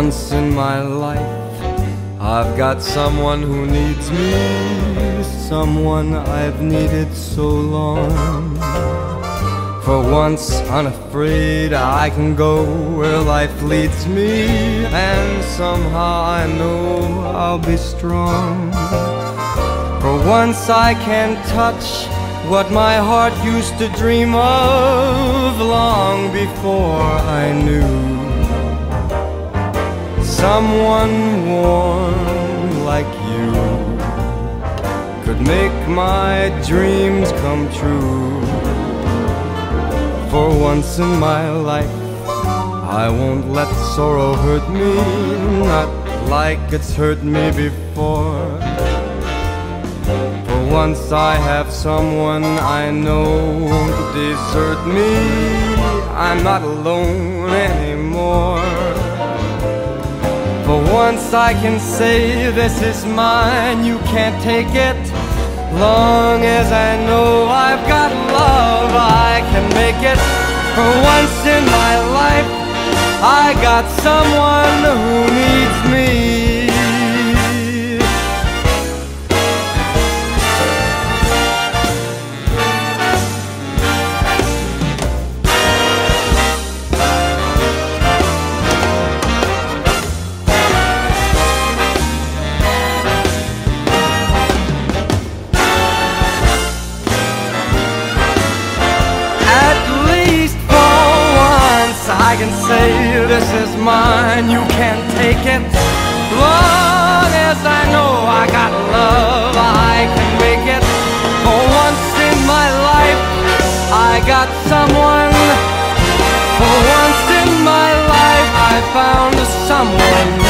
once in my life, I've got someone who needs me, someone I've needed so long. For once unafraid, I can go where life leads me, and somehow I know I'll be strong. For once I can touch what my heart used to dream of long before I knew. Someone warm like you could make my dreams come true. For once in my life, I won't let sorrow hurt me, not like it's hurt me before. For once I have someone I know won't desert me, I'm not alone anymore. For once I can say this is mine, you can't take it. Long as I know I've got love, I can make it. For once in my life, I got someone who needs me. I can say this is mine, you can't take it. Long as I know I got love, I can make it. For once in my life, I got someone. For once in my life, I found someone.